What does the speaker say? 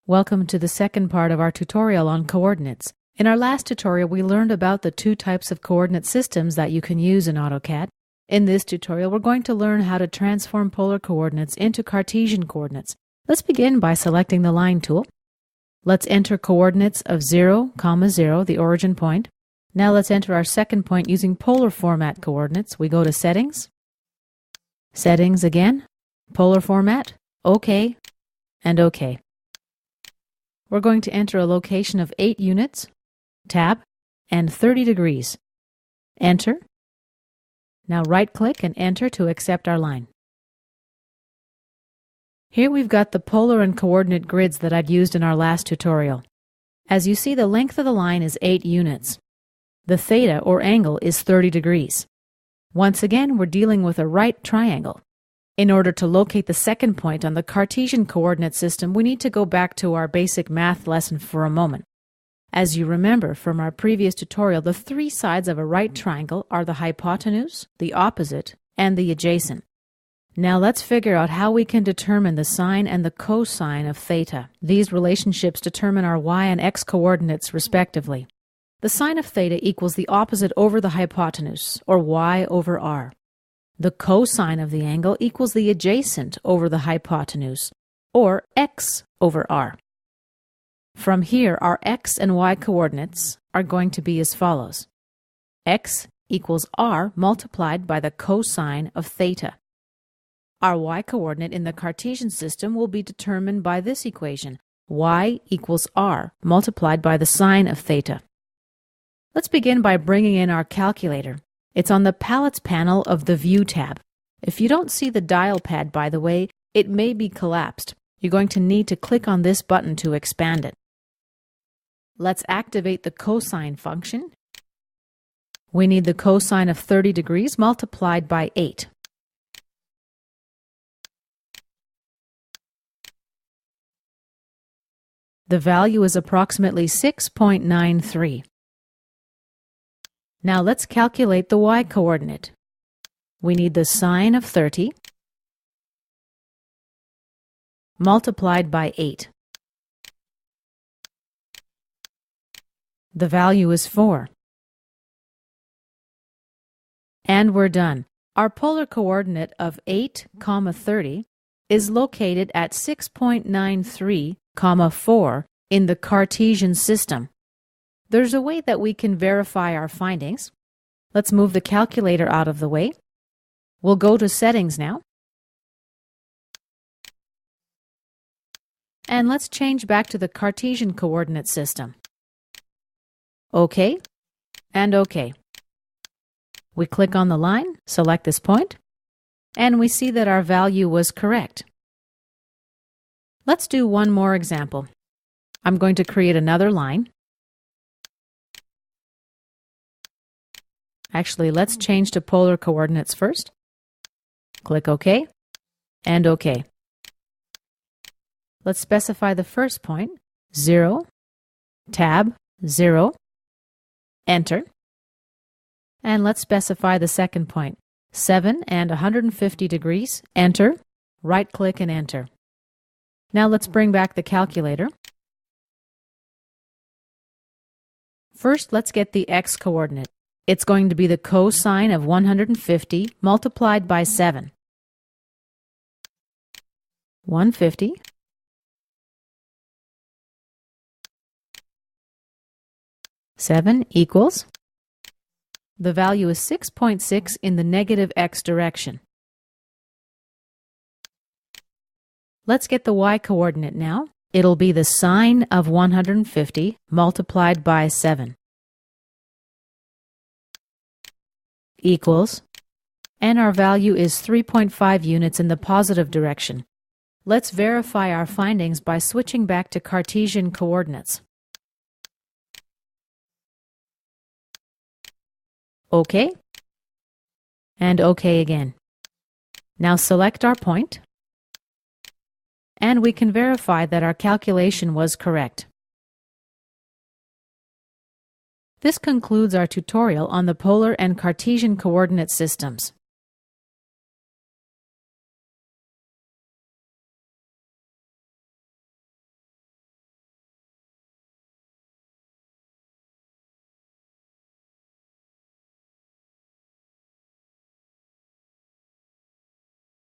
Welcome to the second part of our tutorial on coordinates. In our last tutorial, we learned about the two types of coordinate systems that you can use in AutoCAD. In this tutorial, we're going to learn how to transform polar coordinates into Cartesian coordinates. Let's begin by selecting the line tool. Let's enter coordinates of 0, 0, the origin point. Now let's enter our second point using polar format coordinates. We go to Settings, Settings again, Polar Format, OK, and OK. We're going to enter a location of 8 units, tab, and 30 degrees. Enter. Now right-click and enter to accept our line. Here we've got the polar and coordinate grids that I'd used in our last tutorial. As you see, the length of the line is 8 units. The theta, or angle, is 30 degrees. Once again, we're dealing with a right triangle. In order to locate the second point on the Cartesian coordinate system, we need to go back to our basic math lesson for a moment. As you remember from our previous tutorial, the 3 sides of a right triangle are the hypotenuse, the opposite, and the adjacent. Now let's figure out how we can determine the sine and the cosine of theta. These relationships determine our y and x coordinates respectively. The sine of theta equals the opposite over the hypotenuse, or y over r. The cosine of the angle equals the adjacent over the hypotenuse, or x over r. From here, our x and y coordinates are going to be as follows. X equals r multiplied by the cosine of theta. Our y coordinate in the Cartesian system will be determined by this equation. Y equals r multiplied by the sine of theta. Let's begin by bringing in our calculator. It's on the Palettes panel of the View tab. If you don't see the dial pad, by the way, it may be collapsed. You're going to need to click on this button to expand it. Let's activate the cosine function. We need the cosine of 30 degrees multiplied by 8. The value is approximately 6.93. Now let's calculate the y-coordinate. We need the sine of 30 multiplied by 8. The value is 4. And we're done. Our polar coordinate of 8, 30 is located at 6.93, 4 in the Cartesian system. There's a way that we can verify our findings. Let's move the calculator out of the way. We'll go to Settings now. And let's change back to the Cartesian coordinate system. OK, and OK. We click on the line, select this point, and we see that our value was correct. Let's do one more example. I'm going to create another line. Actually, let's change to polar coordinates first. Click OK, and OK. Let's specify the first point, 0, tab, 0, enter. And let's specify the second point, 7 and 150 degrees, enter, right-click and enter. Now let's bring back the calculator. First, let's get the x-coordinate. It's going to be the cosine of 150 multiplied by 7. 150. Seven equals. The value is 6.6 in the negative x direction. Let's get the y-coordinate now. It'll be the sine of 150 multiplied by 7. Equals, and our value is 3.5 units in the positive direction. Let's verify our findings by switching back to Cartesian coordinates. OK, and OK again. Now select our point, and we can verify that our calculation was correct. This concludes our tutorial on the polar and Cartesian coordinate systems.